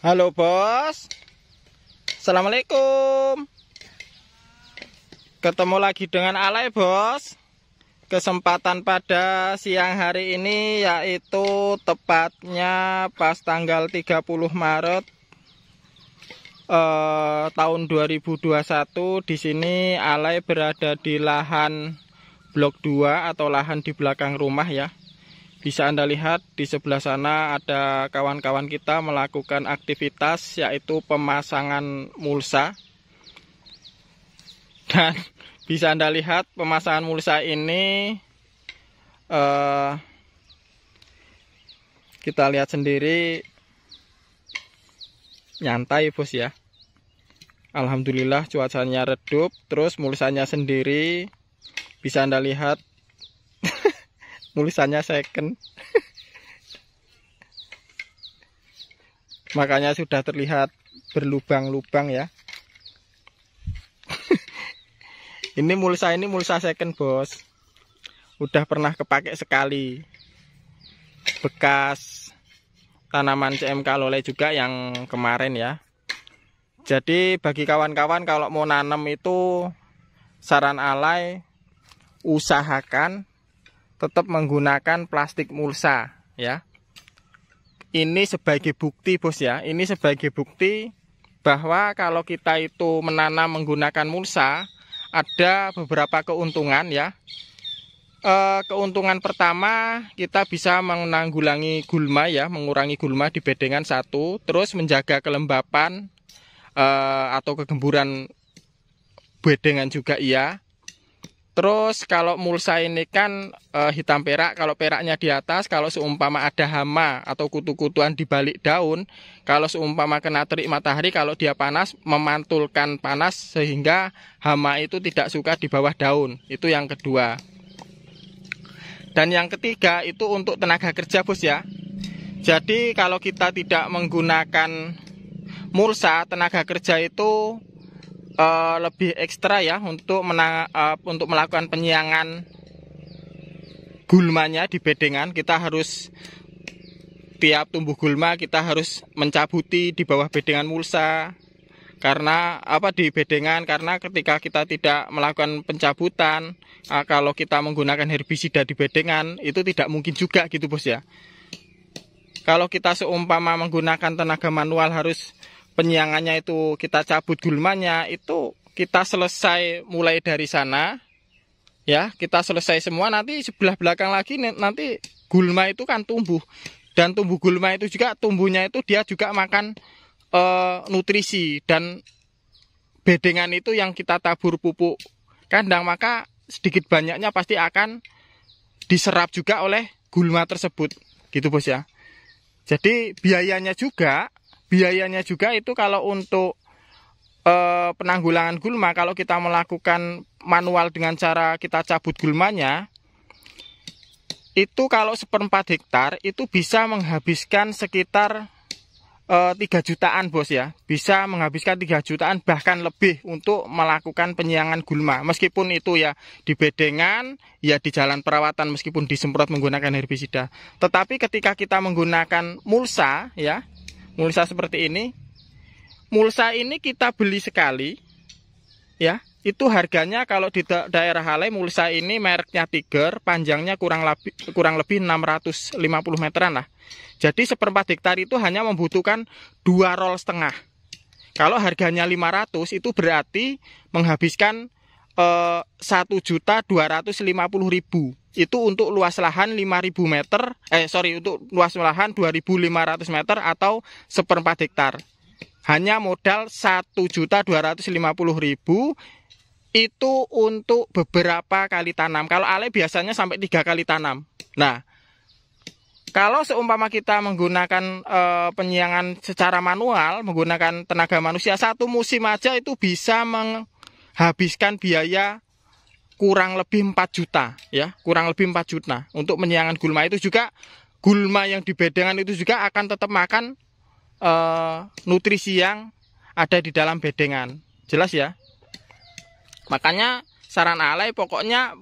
Halo bos, assalamualaikum. Ketemu lagi dengan Alay bos. Kesempatan pada siang hari ini yaitu tepatnya pas tanggal 30 Maret tahun 2021. Di sini Alay berada di lahan blok 2 atau lahan di belakang rumah ya. Bisa Anda lihat di sebelah sana ada kawan-kawan kita melakukan aktivitas yaitu pemasangan mulsa. Dan bisa Anda lihat pemasangan mulsa ini kita lihat sendiri nyantai bos ya. Alhamdulillah cuacanya redup, terus mulsanya sendiri bisa Anda lihat mulsanya second. Makanya sudah terlihat berlubang-lubang ya. Ini mulsa second bos. Udah pernah kepake sekali. Bekas tanaman CMK Lole juga yang kemarin ya. Jadi bagi kawan-kawan kalau mau nanam itu saran Alay usahakan tetap menggunakan plastik mulsa ya. Ini sebagai bukti bos ya. Ini sebagai bukti bahwa kalau kita itu menanam menggunakan mulsa ada beberapa keuntungan ya. Keuntungan pertama kita bisa menanggulangi gulma ya, mengurangi gulma di bedengan satu, terus menjaga kelembapan atau kegemburan bedengan juga iya. Terus kalau mulsa ini kan hitam perak, kalau peraknya di atas, kalau seumpama ada hama atau kutu-kutuan di balik daun, kalau seumpama kena terik matahari, kalau dia panas, memantulkan panas sehingga hama itu tidak suka di bawah daun. Itu yang kedua. Dan yang ketiga itu untuk tenaga kerja bos ya. Jadi kalau kita tidak menggunakan mulsa, tenaga kerja itu lebih ekstra ya untuk melakukan penyiangan gulmanya di bedengan. Kita harus tiap tumbuh gulma kita harus mencabuti di bawah bedengan mulsa. Karena di bedengan, karena ketika kita tidak melakukan pencabutan, kalau kita menggunakan herbisida di bedengan itu tidak mungkin juga gitu bos ya. Kalau kita seumpama menggunakan tenaga manual harus penyiangannya itu kita cabut gulmanya, itu kita selesai mulai dari sana ya, kita selesai semua, nanti sebelah belakang lagi nanti gulma itu kan tumbuh, dan tumbuh gulma itu juga tumbuhnya itu dia juga makan nutrisi, dan bedengan itu yang kita tabur pupuk kandang, maka sedikit banyaknya pasti akan diserap juga oleh gulma tersebut gitu bos ya. Jadi biayanya juga itu kalau untuk penanggulangan gulma, kalau kita melakukan manual dengan cara kita cabut gulmanya, itu kalau 1/4 hektar itu bisa menghabiskan sekitar 3 jutaan bos ya. Bisa menghabiskan 3 jutaan bahkan lebih untuk melakukan penyiangan gulma. Meskipun itu ya di bedengan, ya di jalan perawatan, meskipun disemprot menggunakan herbisida. Tetapi ketika kita menggunakan mulsa ya, mulsa seperti ini, mulsa ini kita beli sekali ya, itu harganya kalau di daerah Alay mulsa ini mereknya Tiger, panjangnya kurang lebih 650 meteran lah. Jadi 1/4 hektar itu hanya membutuhkan 2 roll setengah. Kalau harganya 500 itu berarti menghabiskan 1.250.000. Itu untuk luas lahan 5.000 meter, untuk luas lahan 2.500 meter atau 1/4 hektar. Hanya modal 1.250.000 itu untuk beberapa kali tanam. Kalau Alay biasanya sampai 3 kali tanam. Nah, kalau seumpama kita menggunakan penyiangan secara manual, menggunakan tenaga manusia, satu musim aja itu bisa menghabiskan biaya kurang lebih 4 juta ya, kurang lebih 4 juta untuk penyiangan gulma. Itu juga gulma yang di bedengan itu juga akan tetap makan nutrisi yang ada di dalam bedengan. Jelas ya. Makanya saran Alay pokoknya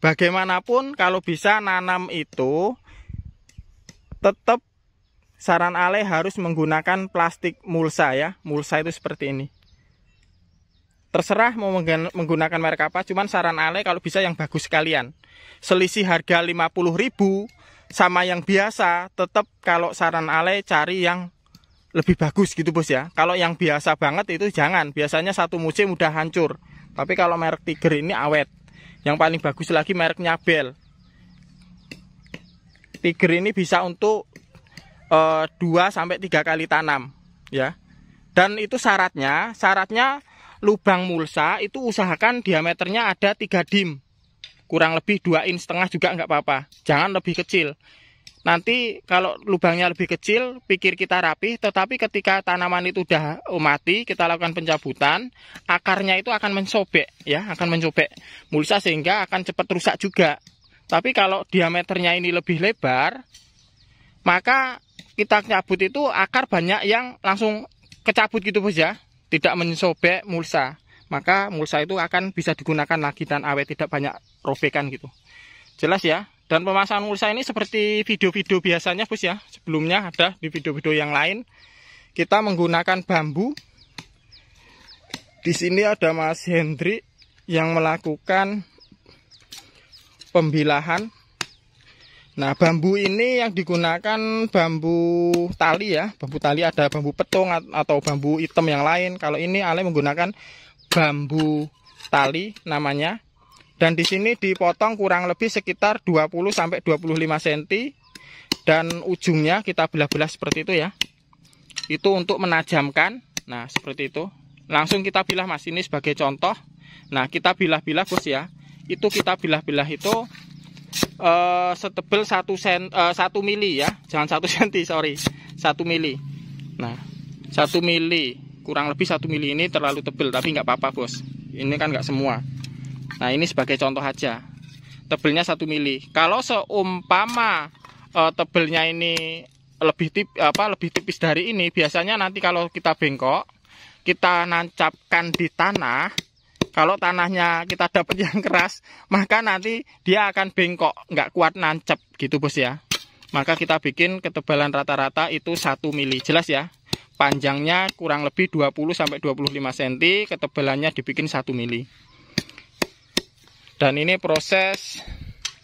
bagaimanapun kalau bisa nanam itu tetap saran Ale harus menggunakan plastik mulsa ya. Mulsa itu seperti ini. Terserah mau menggunakan merek apa, cuman saran Ale kalau bisa yang bagus sekalian. Selisih harga 50.000 sama yang biasa, tetap kalau saran Ale cari yang lebih bagus gitu bos ya. Kalau yang biasa banget itu jangan, biasanya satu musim udah hancur. Tapi kalau merek Tiger ini awet. Yang paling bagus lagi mereknya Bell. Tiger ini bisa untuk 2-3 kali tanam ya. Dan itu syaratnya lubang mulsa itu usahakan diameternya ada 3 dim. Kurang lebih 2,5 in juga nggak apa-apa. Jangan lebih kecil. Nanti kalau lubangnya lebih kecil, pikir kita rapi, tetapi ketika tanaman itu udah mati, kita lakukan pencabutan, akarnya itu akan mensobek ya, akan mensobek mulsa sehingga akan cepat rusak juga. Tapi kalau diameternya ini lebih lebar, maka kita cabut itu akar banyak yang langsung kecabut gitu bos ya, tidak mensobek mulsa. Maka mulsa itu akan bisa digunakan lagi dan awet, tidak banyak robekan gitu. Jelas ya. Dan pemasangan mulsa ini seperti video-video biasanya bos ya. Sebelumnya ada di video-video yang lain. Kita menggunakan bambu. Di sini ada Mas Hendri yang melakukan pembilahan. Nah, bambu ini yang digunakan bambu tali ya. Bambu tali, ada bambu petung atau bambu hitam yang lain. Kalau ini Ale menggunakan bambu tali namanya. Dan di sini dipotong kurang lebih sekitar 20-25 cm. Dan ujungnya kita belah-belah seperti itu ya. Itu untuk menajamkan. Nah, seperti itu. Langsung kita bilah mas, ini sebagai contoh. Nah, kita bilah-bilah bos ya. Itu kita bilah-bilah itu setebal 1 mili ya. Jangan 1 cm, sorry. 1 mili. Nah, 1 mili. Kurang lebih 1 mili ini terlalu tebal, tapi nggak apa-apa bos. Ini kan nggak semua. Nah, ini sebagai contoh aja. Tebelnya 1 mili. Kalau seumpama tebelnya ini lebih tipis dari ini, biasanya nanti kalau kita bengkok, kita nancapkan di tanah. Kalau tanahnya kita dapat yang keras, maka nanti dia akan bengkok, nggak kuat nancap gitu bos ya. Maka kita bikin ketebalan rata-rata itu 1 mili. Jelas ya. Panjangnya kurang lebih 20-25 cm, ketebalannya dibikin 1 mili. Dan ini proses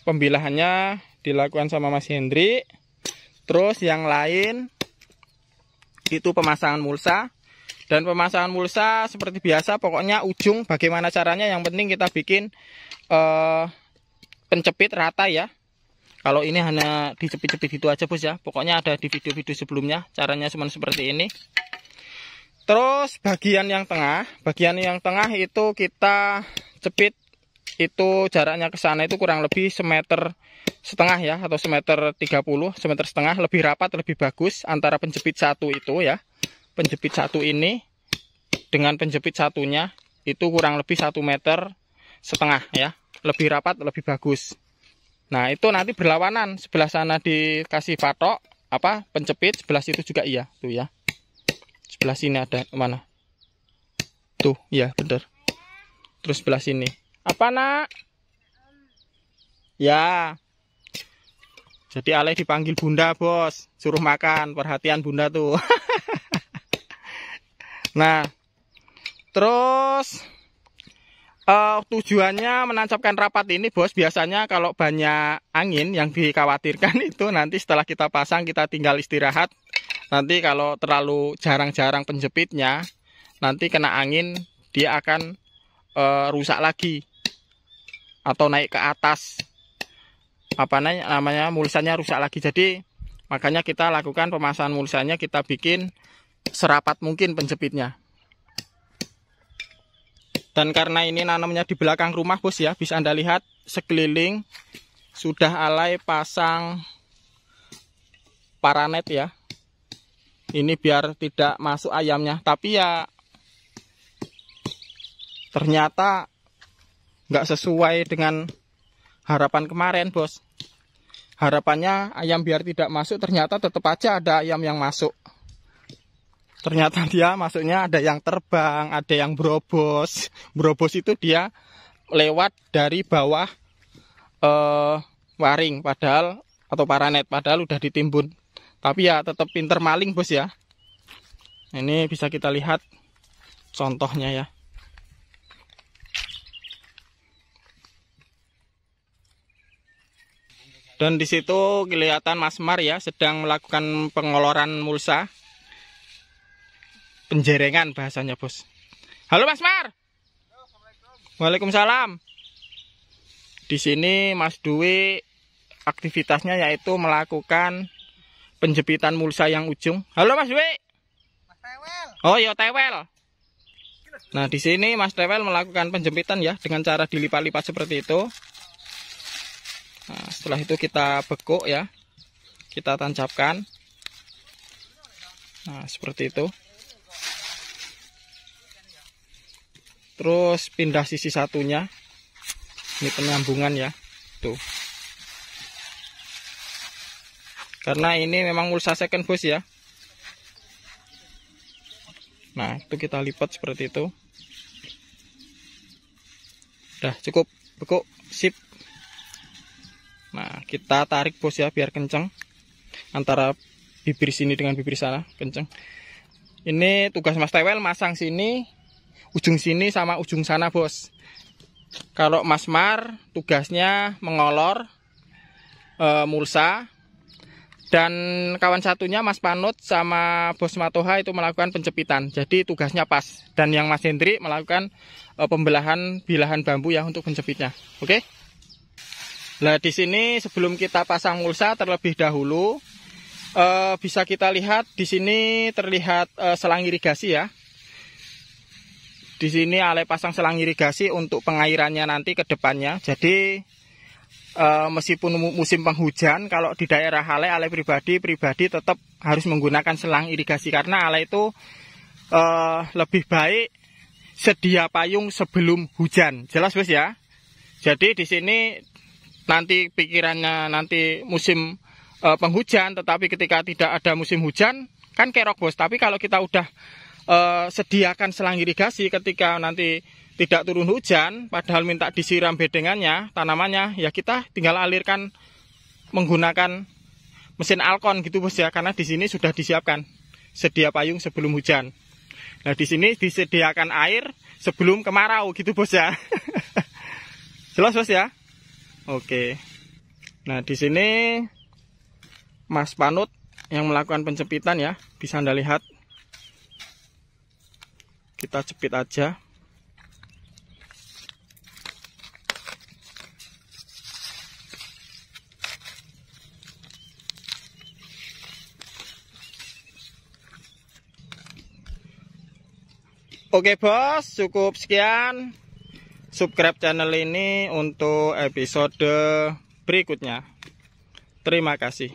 pembilahannya dilakukan sama Mas Hendri. Terus yang lain itu pemasangan mulsa. Dan pemasangan mulsa seperti biasa, pokoknya ujung bagaimana caranya, yang penting kita bikin pencepit rata ya. Kalau ini hanya dicepit-cepit gitu aja bos ya. Pokoknya ada di video-video sebelumnya, caranya cuma seperti ini. Terus bagian yang tengah itu kita cepit. Itu jaraknya ke sana itu kurang lebih 1,5 meter ya, atau 1,30 meter, 1,5 meter, lebih rapat, lebih bagus antara penjepit satu itu ya. Penjepit satu ini dengan penjepit satunya itu kurang lebih 1,5 meter ya, lebih rapat, lebih bagus. Nah, itu nanti berlawanan, sebelah sana dikasih patok penjepit, sebelah situ juga iya, tuh ya. Sebelah sini ada mana? Tuh, ya bener. Terus sebelah sini. Apa nak? Ya. Jadi Ale dipanggil bunda bos, suruh makan, perhatian bunda tuh. Nah, terus tujuannya menancapkan rapat ini bos, biasanya kalau banyak angin yang dikhawatirkan itu nanti setelah kita pasang kita tinggal istirahat. Nanti kalau terlalu jarang-jarang penjepitnya, nanti kena angin dia akan rusak lagi. Atau naik ke atas, namanya mulsanya rusak lagi. Jadi makanya kita lakukan pemasangan mulsanya, kita bikin serapat mungkin penjepitnya. Dan karena ini nanamnya di belakang rumah bos ya, bisa Anda lihat sekeliling sudah Ale pasang paranet ya. Ini biar tidak masuk ayamnya, tapi ya ternyata nggak sesuai dengan harapan kemarin bos. Harapannya ayam biar tidak masuk, ternyata tetap aja ada ayam yang masuk. Ternyata dia masuknya ada yang terbang, ada yang berobos. Berobos itu dia lewat dari bawah waring padahal, atau paranet padahal udah ditimbun. Tapi ya tetap pinter maling bos ya. Ini bisa kita lihat contohnya ya. Dan di situ kelihatan Mas Mar ya sedang melakukan pengoloran mulsa. Penjerengan bahasanya bos. Halo Mas Mar. Waalaikumsalam. Di sini Mas Dwi aktivitasnya yaitu melakukan penjepitan mulsa yang ujung. Halo Mas Dwi. Mas Tewel. Oh iya tewel. Nah di sini Mas Tewel melakukan penjempitan ya dengan cara dilipat-lipat seperti itu. Nah, setelah itu kita bekuk ya, kita tancapkan. Nah seperti itu. Terus pindah sisi satunya. Ini penyambungan ya, tuh. Karena ini memang mulsa second bos ya. Nah itu kita lipat seperti itu. Udah cukup bekuk, sip. Nah kita tarik bos ya biar kenceng. Antara bibir sini dengan bibir sana kenceng. Ini tugas Mas Tewel masang sini, ujung sini sama ujung sana bos. Kalau Mas Mar tugasnya mengolor mulsa. Dan kawan satunya Mas Panut sama Bos Matoha itu melakukan penjepitan. Jadi tugasnya pas. Dan yang Mas Hendri melakukan pembelahan bilahan bambu ya untuk penjepitnya. Oke? Nah di sini sebelum kita pasang mulsa terlebih dahulu bisa kita lihat di sini terlihat selang irigasi ya. Di sini Ale pasang selang irigasi untuk pengairannya nanti ke depannya. Jadi meskipun musim penghujan, kalau di daerah Ale pribadi tetap harus menggunakan selang irigasi karena Ale itu lebih baik sedia payung sebelum hujan. Jelas bos ya. Jadi di sini nanti pikirannya nanti musim penghujan, tetapi ketika tidak ada musim hujan kan kerok bos. Tapi kalau kita udah sediakan selang irigasi ketika nanti tidak turun hujan, padahal minta disiram bedengannya, tanamannya, ya kita tinggal alirkan menggunakan mesin alkon gitu bos ya, karena di sini sudah disiapkan sedia payung sebelum hujan. Nah di sini disediakan air sebelum kemarau gitu bos ya. Jelas bos ya. Oke. Nah di sini Mas Panut yang melakukan penjepitan ya, bisa Anda lihat. Kita jepit aja. Oke bos, cukup sekian. Subscribe channel ini untuk episode berikutnya. Terima kasih.